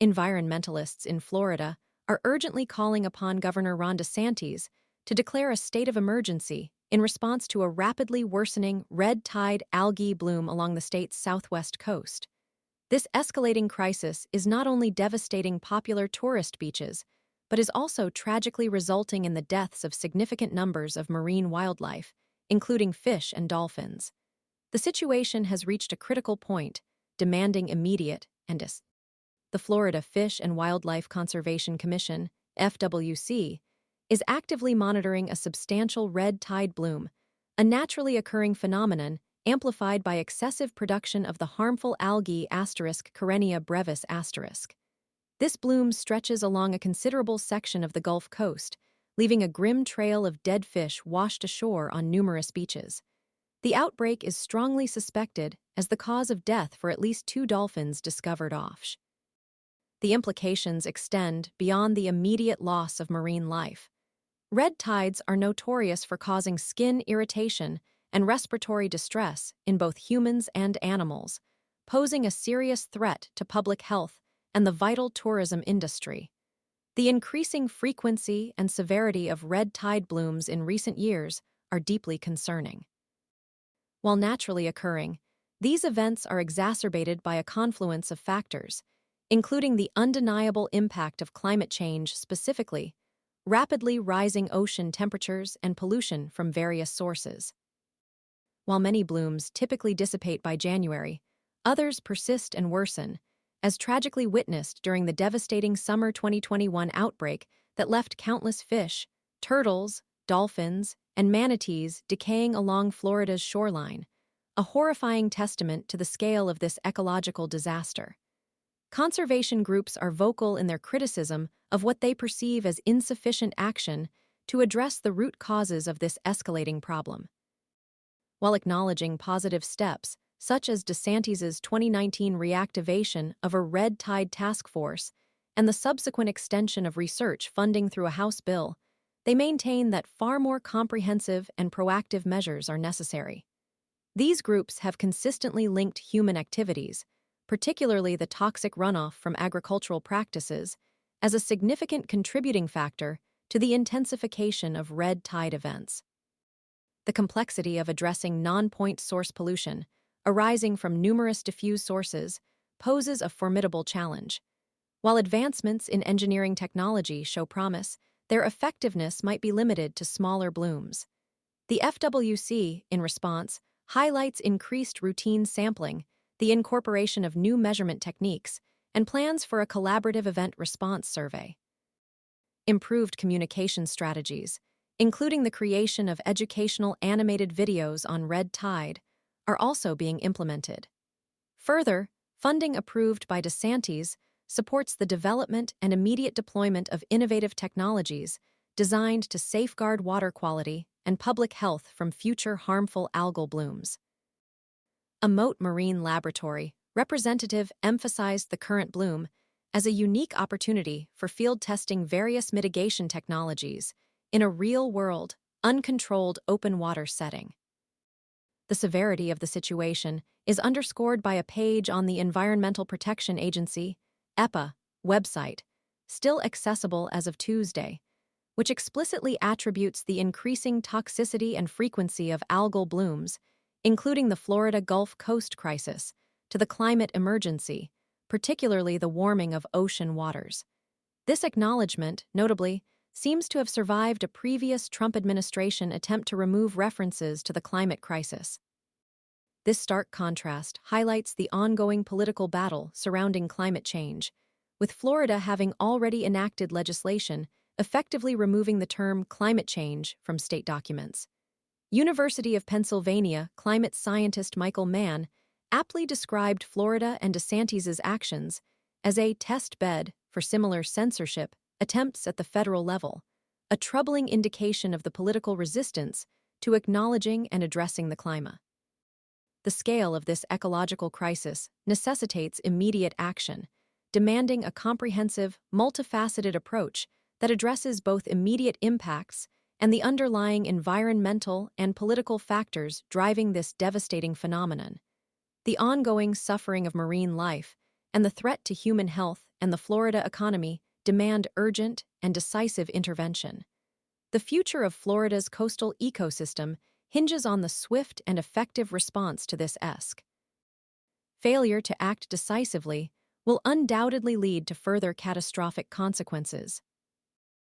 Environmentalists in Florida are urgently calling upon Governor DeSantis to declare a state of emergency in response to a rapidly worsening red tide algae bloom along the state's southwest coast. This escalating crisis is not only devastating popular tourist beaches, but is also tragically resulting in the deaths of significant numbers of marine wildlife, including fish and dolphins. The situation has reached a critical point, demanding immediate and The Florida Fish and Wildlife Conservation Commission, FWC, is actively monitoring a substantial red tide bloom, a naturally occurring phenomenon amplified by excessive production of the harmful algae Karenia brevis *. This bloom stretches along a considerable section of the Gulf Coast, leaving a grim trail of dead fish washed ashore on numerous beaches. The outbreak is strongly suspected as the cause of death for at least 2 dolphins discovered offshore. The implications extend beyond the immediate loss of marine life. Red tides are notorious for causing skin irritation and respiratory distress in both humans and animals, posing a serious threat to public health and the vital tourism industry. The increasing frequency and severity of red tide blooms in recent years are deeply concerning. While naturally occurring, these events are exacerbated by a confluence of factors, including the undeniable impact of climate change specifically, rapidly rising ocean temperatures and pollution from various sources. While many blooms typically dissipate by January, others persist and worsen, as tragically witnessed during the devastating summer 2021 outbreak that left countless fish, turtles, dolphins, and manatees decaying along Florida's shoreline, a horrifying testament to the scale of this ecological disaster. Conservation groups are vocal in their criticism of what they perceive as insufficient action to address the root causes of this escalating problem. While acknowledging positive steps, such as DeSantis's 2019 reactivation of a red tide task force and the subsequent extension of research funding through a House bill, they maintain that far more comprehensive and proactive measures are necessary. These groups have consistently linked human activities, particularly the toxic runoff from agricultural practices, as a significant contributing factor to the intensification of red tide events. The complexity of addressing non-point source pollution, arising from numerous diffuse sources, poses a formidable challenge. While advancements in engineering technology show promise, their effectiveness might be limited to smaller blooms. The FWC, in response, highlights increased routine sampling, the incorporation of new measurement techniques, and plans for a collaborative event response survey. Improved communication strategies, including the creation of educational animated videos on red tide, are also being implemented. Further, funding approved by DeSantis supports the development and immediate deployment of innovative technologies designed to safeguard water quality and public health from future harmful algal blooms. A Moat Marine Laboratory representative emphasized the current bloom as a unique opportunity for field testing various mitigation technologies in a real-world, uncontrolled open water setting. The severity of the situation is underscored by a page on the Environmental Protection Agency (EPA) website, still accessible as of Tuesday, which explicitly attributes the increasing toxicity and frequency of algal blooms, including the Florida Gulf Coast crisis, to the climate emergency, particularly the warming of ocean waters. This acknowledgement, notably, seems to have survived a previous Trump administration attempt to remove references to the climate crisis. This stark contrast highlights the ongoing political battle surrounding climate change, with Florida having already enacted legislation effectively removing the term climate change from state documents. University of Pennsylvania climate scientist Michael Mann aptly described Florida and DeSantis's actions as a test bed for similar censorship attempts at the federal level, a troubling indication of the political resistance to acknowledging and addressing the climate. The scale of this ecological crisis necessitates immediate action, demanding a comprehensive, multifaceted approach that addresses both immediate impacts and the underlying environmental and political factors driving this devastating phenomenon. The ongoing suffering of marine life and the threat to human health and the Florida economy demand urgent and decisive intervention. The future of Florida's coastal ecosystem hinges on the swift and effective response to this risk. Failure to act decisively will undoubtedly lead to further catastrophic consequences.